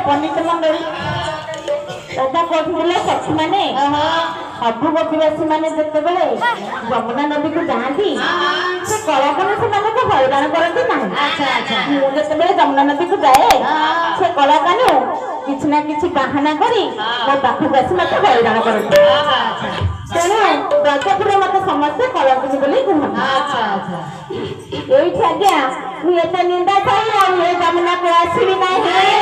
पंडित मंडली दादा कहते सखी मैंने सबु गोपीवासी मैंने जिते यमुना नदी को जाती से कलाकार से हैरान करती ना मुझे यमुना नदी को जाए से कलाकार किसी ना कि बाहाना कर मो पाखक आसी मत हैरान करती तेणु ब्रजपुर मत समस्ते कलाकुनी बोली कहते ये आज्ञा मुझे निंदा चाहिए यमुना को आसबी ना